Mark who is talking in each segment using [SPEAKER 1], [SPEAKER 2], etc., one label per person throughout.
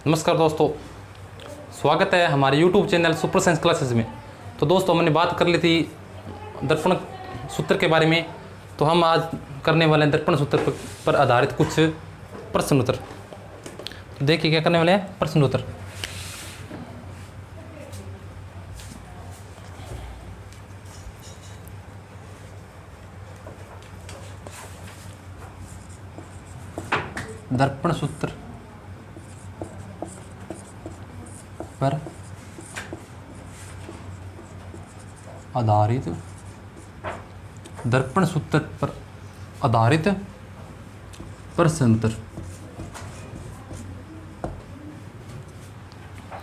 [SPEAKER 1] नमस्कार दोस्तों, स्वागत है हमारे YouTube channel super science classes में। तो दोस्तों, हमने बात कर ली थी दर्पण सूत्र के बारे में। तो हम आज करने वाले हैं दर्पण सूत्र पर आधारित कुछ प्रश्न उत्तर। तो देखिए क्या करने वाले हैं, प्रश्न उत्तर। दर्पण सूत्र पर आधारित दर्पण सूत्र पर आधारित प्रश्न उत्तर।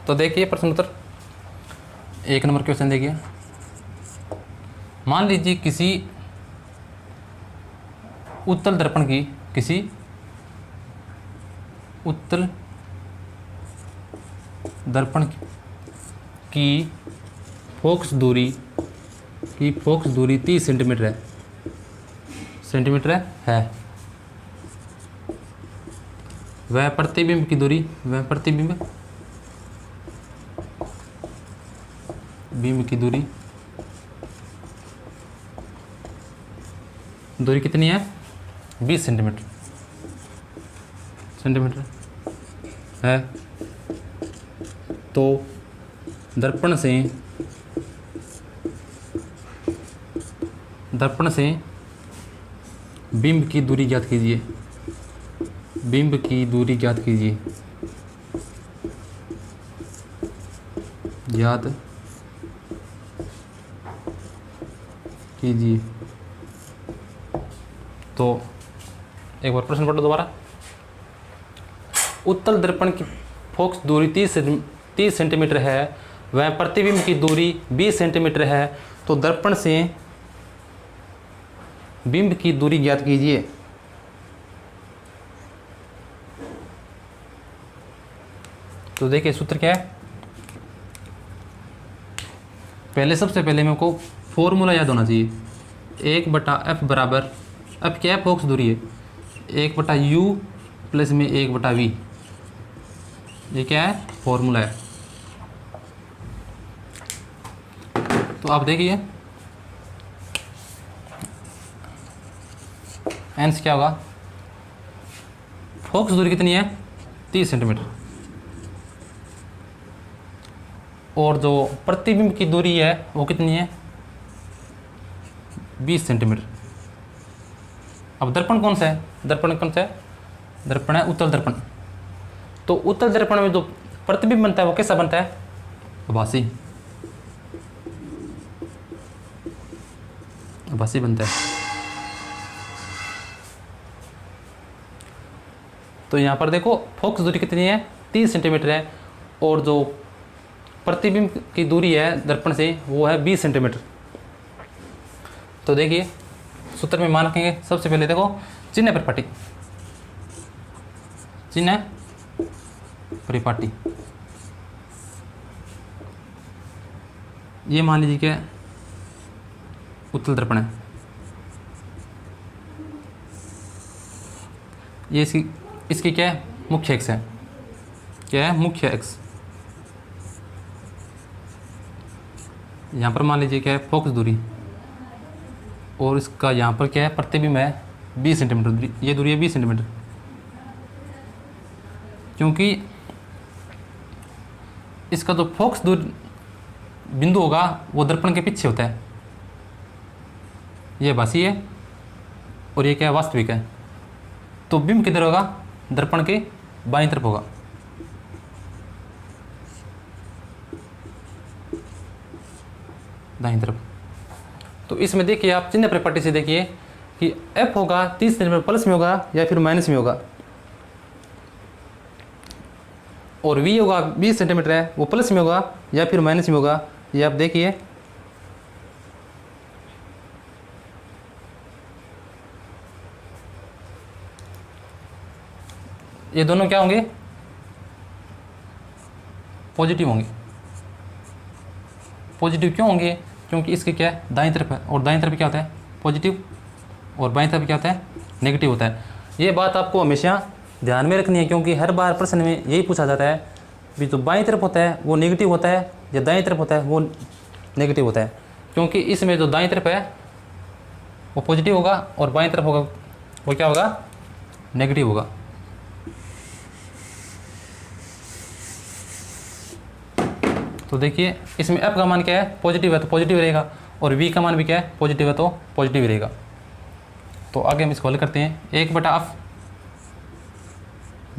[SPEAKER 1] तो देखिए प्रश्न उत्तर, 1 नंबर क्वेश्चन देखिए। मान लीजिए किसी उत्तल दर्पण की उत्तल दर्पण की फोकस दूरी 30 सेंटीमीटर है। वह प्रतिबिंब की दूरी दूरी कितनी है? 20 सेंटीमीटर है। तो दर्पण से बिंब की दूरी ज्ञात कीजिए। तो एक बार प्रश्न पढ़ो दोबारा। उत्तल दर्पण की फोकस दूरी 30 सेंटीमीटर है, वह प्रतिबिंब की दूरी 20 सेंटीमीटर है। तो दर्पण से बिंब की दूरी ज्ञात कीजिए। तो देखिए सूत्र क्या है। सबसे पहले मेरे को फॉर्मूला याद होना चाहिए। 1/f बराबर, f क्या है? फोकस दूरी है। 1/u प्लस में 1/v। ये क्या है? फॉर्मूला है। तो आप देखिए एंस क्या होगा। फोकस दूरी कितनी है? 30 सेंटीमीटर। और जो प्रतिबिंब की दूरी है वो कितनी है? 20 सेंटीमीटर। अब दर्पण कौन सा है? दर्पण है उत्तल दर्पण। तो उत्तल दर्पण में जो प्रतिबिंब बनता है वो कैसा बनता है? आभासी बनता है। तो यहाँ पर देखो फोकस दूरी कितनी है? 30 सेंटीमीटर है। और जो प्रतिबिंब की दूरी है दर्पण से वो है 20 सेंटीमीटर। तो देखिए सूत्र में मान रखेंगे। सबसे पहले देखो चिन्ह परिपाटी। ये मान लीजिए कि उत्तल दर्पण है। ये इसकी क्या है? मुख्य अक्ष है। क्या है? मुख्य अक्ष। यहाँ पर मान लीजिए क्या है? फोकस दूरी। और इसका यहाँ पर क्या है? प्रतिबिंब है 20 सेंटीमीटर। ये दूरी है 20 सेंटीमीटर। क्योंकि इसका जो फोकस दूरी बिंदु होगा वो दर्पण के पीछे होता है। ये आभासी है और ये क्या है? वास्तविक है। तो बिंब किधर होगा? दर्पण के बाईं तरफ होगा। दाईं तरफ। तो इसमें देखिए आप चिन्ह परिपाटी से देखिए कि f होगा 30 सेंटीमीटर प्लस में होगा या फिर माइनस में होगा। और v होगा 20 सेंटीमीटर है, वो प्लस में होगा या फिर माइनस में होगा। ये आप देखिए। ये दोनों क्या होंगे? पॉजिटिव होंगे। पॉजिटिव क्यों होंगे? क्योंकि इसके क्या है? दाईं तरफ है। और दाईं तरफ क्या होता है? पॉजिटिव। और बाईं तरफ क्या होता है? नेगेटिव होता है। ये बात आपको हमेशा ध्यान में रखनी है, क्योंकि हर बार प्रश्न में यही पूछा जाता है भी जो बाईं तरफ होता है वो नेगेटिव होता है या दाईं तरफ होता है वो नेगेटिव होता है, क्योंकि इसमें जो दाईं तरफ है वो पॉजिटिव होगा और बाईं तरफ होगा वो क्या होगा, नेगेटिव होगा। तो देखिए इसमें f का मान क्या है, पॉजिटिव है तो पॉजिटिव रहेगा, और v का मान भी क्या है, पॉजिटिव है तो पॉजिटिव रहेगा। तो आगे हम इसको हल करते हैं। 1/f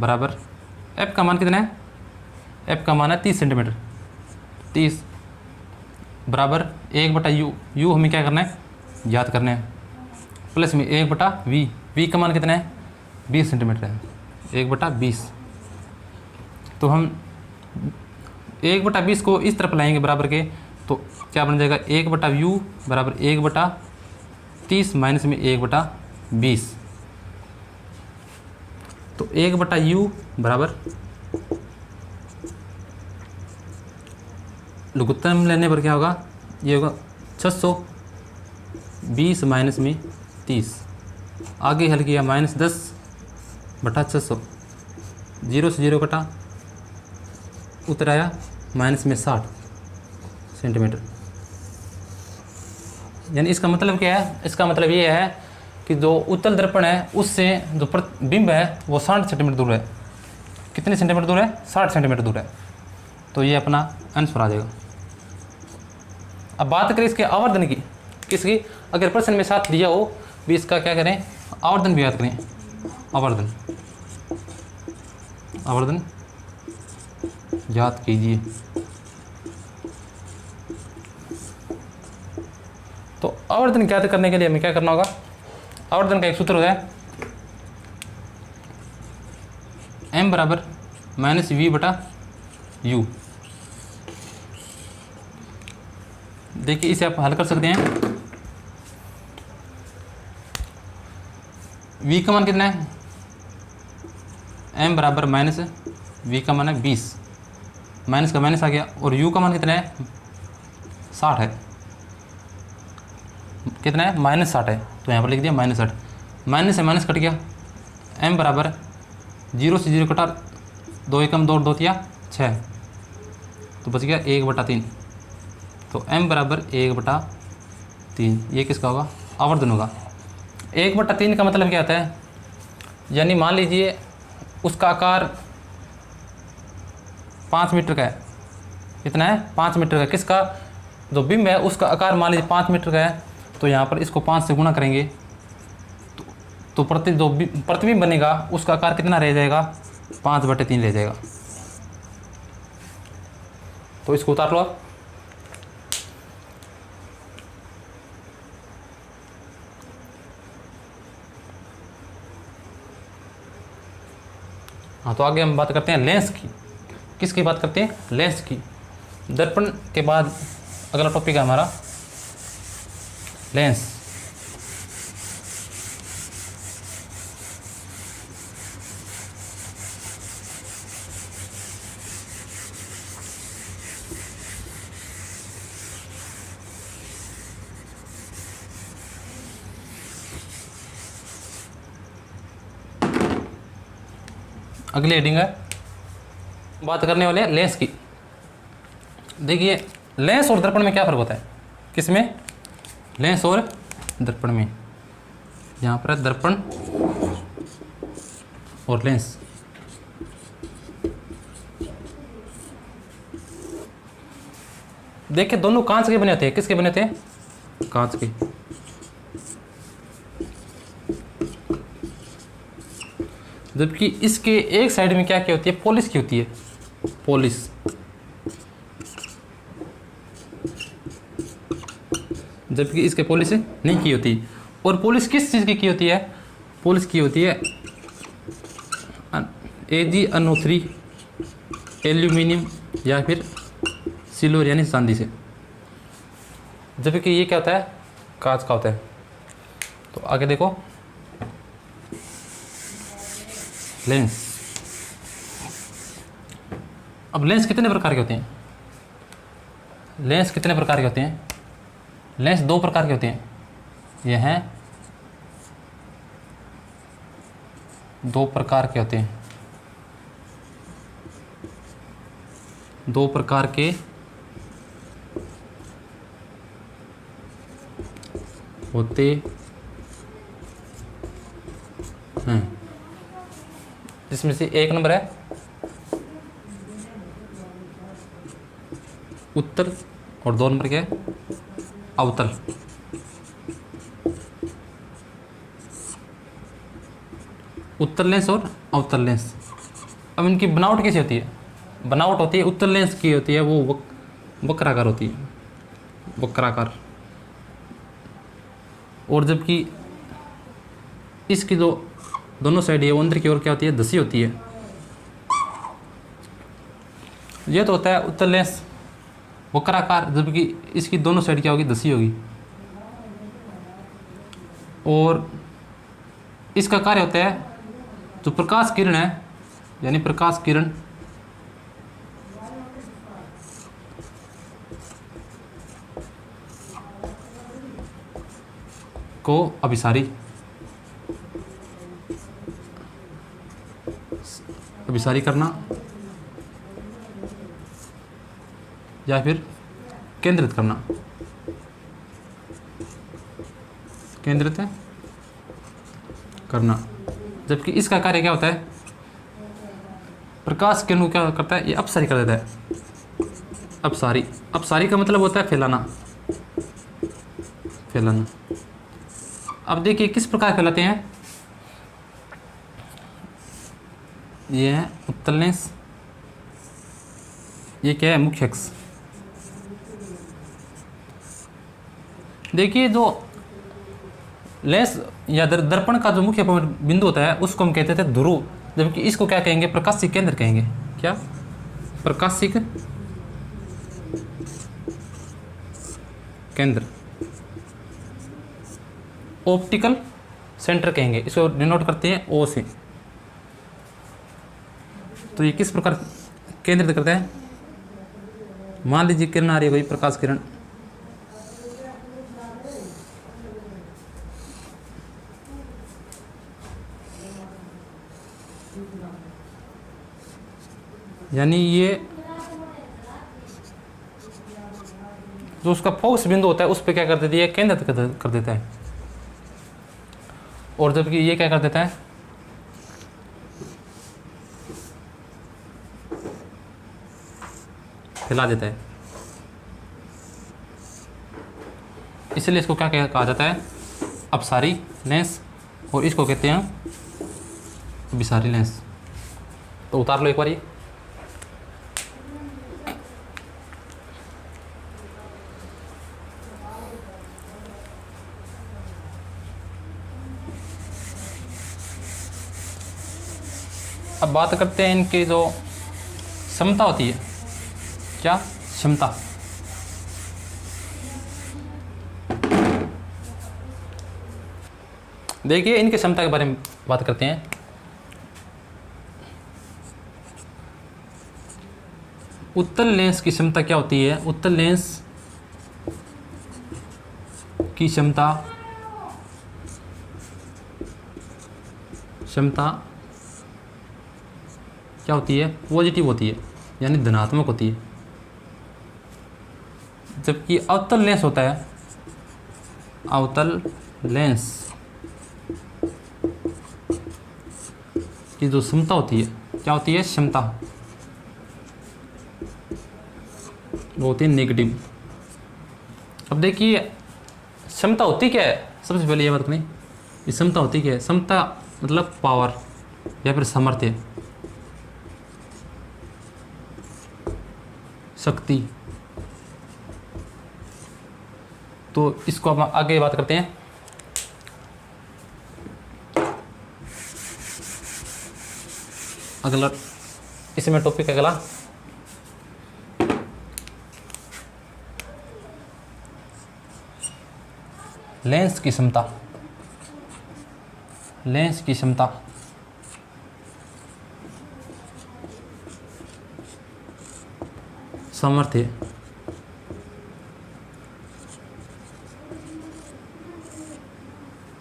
[SPEAKER 1] बराबर f का मान कितना है, f का मान है 30 सेंटीमीटर, 30 बराबर 1/u, u हमें क्या करना है, याद करना है, प्लस में 1/v, v का मान कितना है 20 सेंटीमीटर है, 1/20। तो हम 1/20 को इस तरफ लाएंगे बराबर के, तो क्या बन जाएगा 1/u बराबर 1/30 माइनस में 1/20। तो 1/u बराबर लघुत्तम लेने पर क्या होगा, ये होगा 620 माइनस में 30। आगे हल किया -10/600, 0 से 0 कटा, उतर आया माइनस में 60 सेंटीमीटर। यानी इसका मतलब क्या है, इसका मतलब ये है कि जो उत्तल दर्पण है उससे जो बिंब है वो 60 सेंटीमीटर दूर है। कितने सेंटीमीटर दूर है, 60 सेंटीमीटर दूर है। तो ये अपना आंसर आ जाएगा। अब बात करें इसके आवर्धन की, किसकी, अगर प्रश्न में साथ दिया हो भी इसका क्या करें, आवर्धन भी याद करें। आवर्धन आवर्धन याद कीजिए। तो आवर्धन ज्ञात करने के लिए हमें क्या करना होगा, आवर्धन का एक सूत्र होता है m बराबर -v/u। देखिए इसे आप हल कर सकते हैं। v का मान कितना है, m बराबर -v का मान है 20, माइनस का माइनस आ गया, और u का मान कितना है 60 है, कितना है -60 है, तो यहाँ पर लिख दिया -60, माइनस से माइनस कट गया, m बराबर 0 से 0 कटा, 2 एकम 2 2 6, तो बच गया 1/3। तो m बराबर 1/3, ये किसका होगा, आवर्धन होगा। 1/3 का मतलब क्या आता है, यानी मान लीजिए उसका आकार 5 मीटर का है, कितना है 5 मीटर का, किसका, जो बिंब है उसका आकार मान लीजिए 5 मीटर का है, तो यहाँ पर इसको 5 से गुणा करेंगे तो प्रतिबिंब बनेगा उसका आकार कितना रह जाएगा, 5/3 रह जाएगा। तो इसको उतार लो आप। हाँ, तो आगे हम बात करते हैं लेंस की। किसकी बात करते हैं, लेंस की। दर्पण के बाद अगला टॉपिक है हमारा लेंस। अगली हेडिंग है, बात करने वाले हैं लेंस की। देखिए लेंस और दर्पण में क्या फ़र्क होता है, किसमें, लेंस और दर्पण में। यहाँ पर है दर्पण और लेंस। देखिए दोनों कांच के बने होते हैं, किसके बने होते हैं, कांच के। जबकि इसके एक साइड में क्या क्या होती है, पॉलिश की होती है, पॉलिश। जबकि इसके पॉलिश नहीं की होती। और पॉलिश किस चीज़ की होती है, पॉलिश की होती है AgNO3 एल्यूमिनियम या फिर सिल्वर यानी चांदी से। जबकि ये क्या होता है, कांच का होता है। तो आगे देखो लेंस। अब लेंस कितने प्रकार के होते हैं, लेंस कितने प्रकार के होते हैं, लेंस 2 प्रकार के होते हैं। ये हैं 2 प्रकार के होते हैं। दो प्रकार के होते हैं, जिसमें से एक नंबर है उत्तल और दो नंबर क्या है अवतल। उत्तल लेंस और अवतल लेंस। अब इनकी बनावट कैसी होती है? बनावट होती है उत्तल लेंस की होती है वो वक्राकार होती है, वक्राकार। और जबकि इसकी जो दोनों साइड है वो अंदर की ओर क्या होती है? धसी होती है। ये तो होता है उत्तल लेंस वक्राकार, जबकि इसकी दोनों साइड क्या होगी? धसी होगी। और इसका कार्य होता है जो प्रकाश किरण है, यानी प्रकाश किरण को अभिसारी करना या फिर केंद्रित करना, केंद्रित करना। जबकि इसका कार्य क्या होता है? प्रकाश किरण को क्या करता है? ये अपसारी कर देता है। अपसारी, अपसारी का मतलब होता है फैलाना, फैलाना। अब देखिए किस प्रकार फैलाते हैं। ये है उत्तल लेंस, ये क्या है? मुख्य अक्ष। देखिए जो लेंस या दर्पण का जो मुख्य बिंदु होता है उसको हम कहते थे ध्रुव, जबकि इसको क्या कहेंगे? प्रकाशिक केंद्र कहेंगे। क्या? प्रकाशिक केंद्र, ऑप्टिकल सेंटर कहेंगे। इसको डिनोट करते हैं ओ से। तो ये किस प्रकार केंद्रित करता है? मान लीजिए किरण आ रही है कोई प्रकाश किरण, यानी ये जो उसका फोकस बिंदु होता है उस पर क्या कर देती है? केंद्रित कर देता है। और जबकि ये क्या कर देता है? फैला देता है। इसलिए इसको क्या कहा जाता है? अपसारी लेंस, और इसको कहते हैं अभिसारी लेंस। तो उतार लो एक बार ये। अब बात करते हैं इनकी जो क्षमता होती है। क्या क्षमता? देखिए इनकी क्षमता के बारे में बात करते हैं। उत्तल लेंस की क्षमता क्या होती है? उत्तल लेंस की क्षमता क्या होती है? पॉजिटिव होती है, यानी धनात्मक होती है। जबकि अवतल लेंस होता है, अवतल लेंस की जो क्षमता होती है, क्या होती है? क्षमता वो होती है नेगेटिव। अब देखिए क्षमता होती क्या है? सबसे पहले ये बात नहीं, क्षमता होती क्या है? क्षमता मतलब पावर या फिर सामर्थ्य, शक्ति। तो इसको हम आगे बात करते हैं। अगला इसमें टॉपिक अगला लेंस की क्षमता। लेंस की क्षमता सामर्थ्य,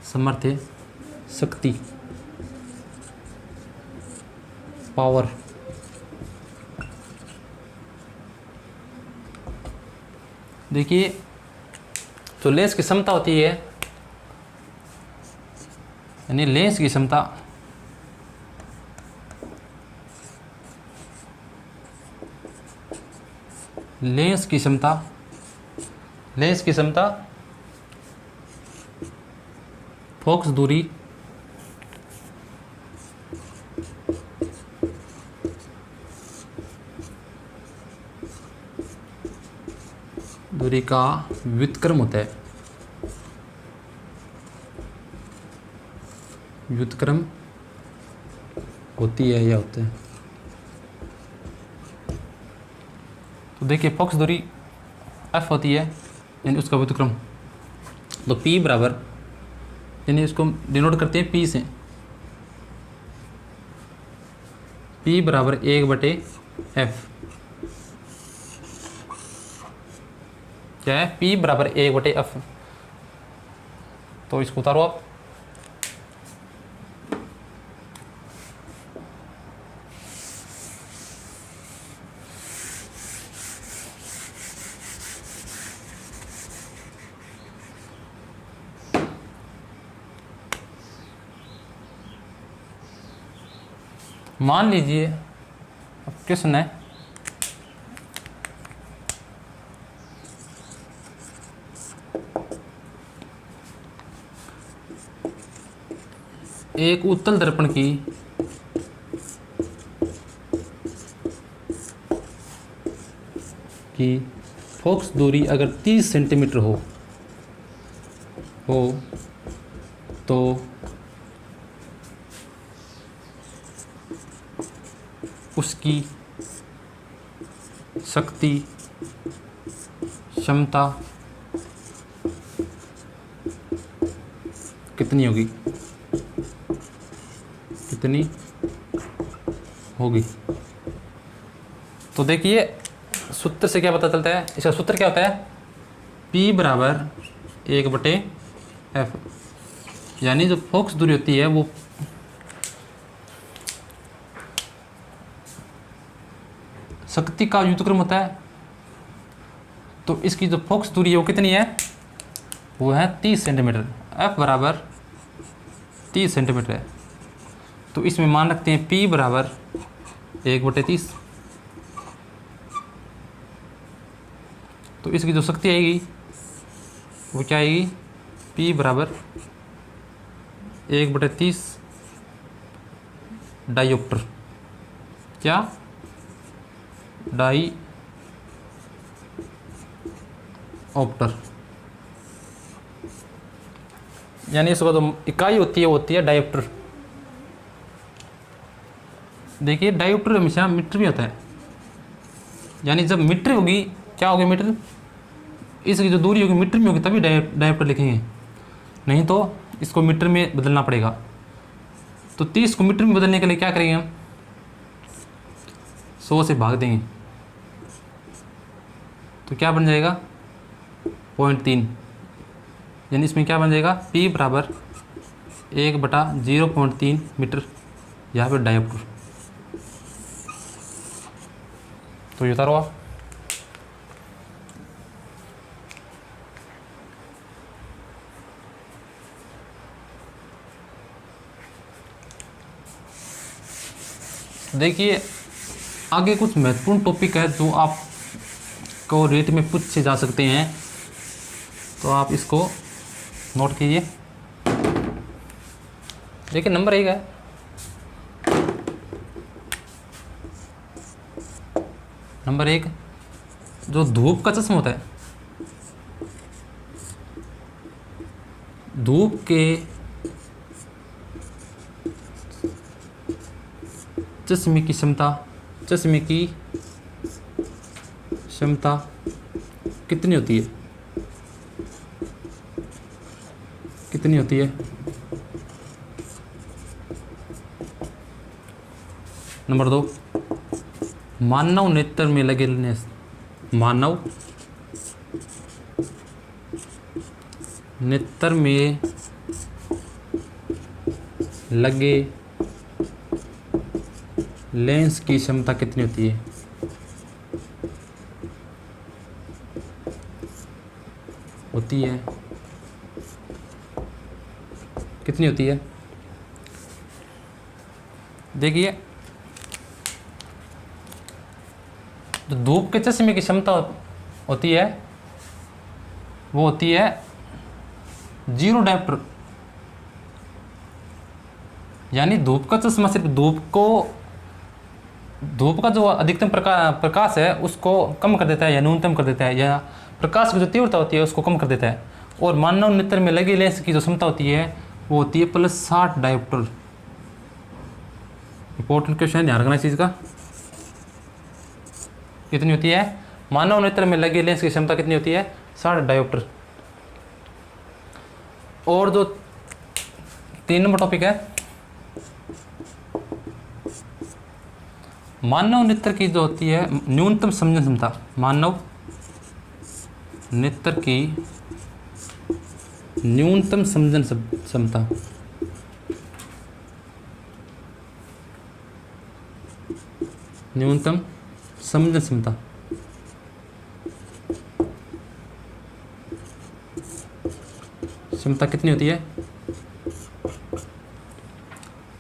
[SPEAKER 1] सामर्थ्य, शक्ति, पावर, देखिए जो लेंस की क्षमता होती है, यानी लेंस की क्षमता लेंस की क्षमता फोकस दूरी का व्युत्क्रम होता है। व्युत्क्रम होती है या होता है। तो देखिए फोकस दूरी f होती है, यानी उसका व्युत्क्रम। तो p बराबर, यानी इसको डिनोट करते हैं p से। p बराबर 1/f। क्या है? p बराबर 1/f। तो इसको उतारो आप। मान लीजिए अब क्वेश्चन है, एक उत्तल दर्पण की फोकस दूरी अगर 30 सेंटीमीटर हो तो उसकी शक्ति क्षमता कितनी होगी? तो देखिए सूत्र से क्या पता चलता है, इसका सूत्र क्या होता है? P बराबर 1/f, यानी जो फोकस दूरी होती है वो शक्ति का व्युत्क्रम होता है। तो इसकी जो फोकस दूरी है वो कितनी है? वो है 30 सेंटीमीटर। f बराबर 30 सेंटीमीटर है। तो इसमें मान रखते हैं p बराबर 1/30। तो इसकी जो शक्ति आएगी वो क्या आएगी? p बराबर 1/30 डायोप्टर। क्या? डाईऑप्टर। यानी इसका जो इकाई होती है वो होती है डायोप्टर। देखिए डायोप्टर हमेशा मीटर में होता है, यानी जब मीटर होगी, क्या होगी मीटर, इसकी जो दूरी होगी मीटर में होगी तभी डायोप्टर लिखेंगे, नहीं तो इसको मीटर में बदलना पड़ेगा। तो 30 को मीटर में बदलने के लिए क्या करेंगे हम? 100 से भाग देंगे तो क्या बन जाएगा? 0.3। यानी इसमें क्या बन जाएगा? P बराबर 1/0.3 मीटर, यहाँ पर डायोप्टर। तो ये उतारो आप। देखिए आगे कुछ महत्वपूर्ण टॉपिक है जो आप को रेट में पूछे जा सकते हैं, तो आप इसको नोट कीजिए। देखिए नंबर 1 है, नंबर 1 जो धूप का चश्मा होता है, धूप के चश्मे की क्षमता कितनी होती है? नंबर 2 मानव नेत्र में लगे लेंस, मानव नेत्र में लगे लेंस की क्षमता कितनी होती है? होती है, कितनी होती है? देखिए, जो धूप के चश्मे की क्षमता होती है वो होती है 0 डायोप्टर। यानी धूप का चश्मा सिर्फ धूप का जो अधिकतम प्रकाश है उसको कम कर देता है या न्यूनतम कर देता है, या प्रकाश की जो तीव्रता होती है उसको कम कर देता है। और मानव नेत्र में लगे लेंस की जो क्षमता होती है वो होती है +60 डायोप्टर। इंपॉर्टेंट क्वेश्चन है, ध्यान रखना इस चीज़ का। कितनी होती है? मानव नेत्र में लगे लेंस की क्षमता कितनी होती है? 60 डायोप्टर। और जो 3 नंबर टॉपिक है, मानव नेत्र की जो होती है न्यूनतम समझन क्षमता। मानव नेत्र की न्यूनतम समझन क्षमता। न्यूनतम समझन क्षमता कितनी होती है?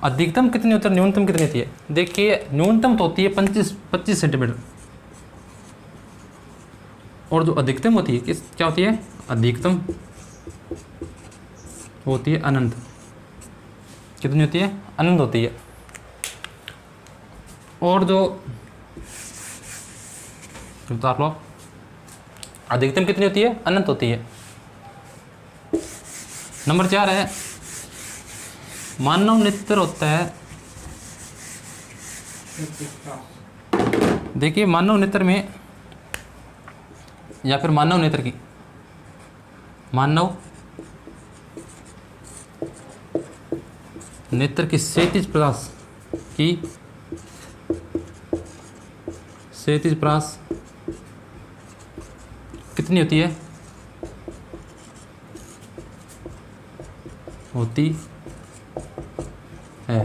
[SPEAKER 1] अधिकतम कितनी होती है, न्यूनतम कितनी होती है? देखिए, न्यूनतम तो होती है 25 सेंटीमीटर, और जो अधिकतम होती है क्या होती है? अधिकतम होती है अनंत। कितनी होती है? अनंत होती है। और जो उतार लो, अधिकतम कितनी होती है? अनंत होती है। नंबर 4 है, मानव नेत्र होता है। देखिए, मानव नेत्र में या फिर मानव नेत्र की क्षैतिज प्रकाश कितनी होती है? होती है।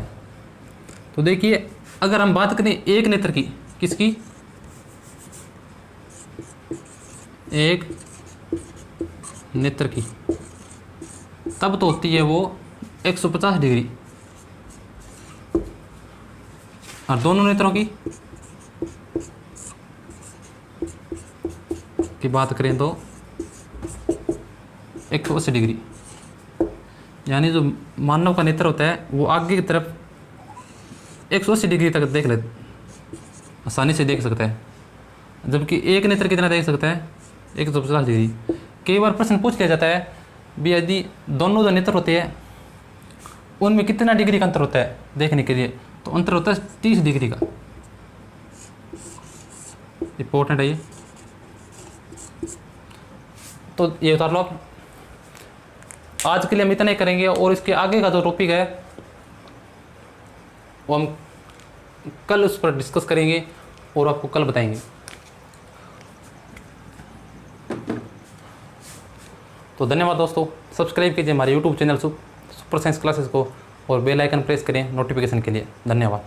[SPEAKER 1] तो देखिए, अगर हम बात करें एक नेत्र की, किसकी? एक नेत्र की, तब तो होती है वो 150 डिग्री। और दोनों नेत्रों की बात करें तो 180 डिग्री। यानी जो मानव का नेत्र होता है वो आगे की तरफ 180 डिग्री तक आसानी से देख सकता है, जबकि एक नेत्र कितना देख सकता है? 150 डिग्री। कई बार प्रश्न पूछ लिया जाता है भी, यदि दोनों जो नेत्र होते हैं उनमें कितना डिग्री का अंतर होता है देखने के लिए, तो अंतर होता है 30 डिग्री का। इंपॉर्टेंट है ये, तो ये उतार लो आप। आज के लिए हम इतना ही करेंगे, और इसके आगे का जो टॉपिक है वो हम कल उस पर डिस्कस करेंगे और आपको कल बताएंगे। तो धन्यवाद दोस्तों, सब्सक्राइब कीजिए हमारे YouTube channel super science classes को और बेल आइकन प्रेस करें नोटिफिकेशन के लिए। धन्यवाद।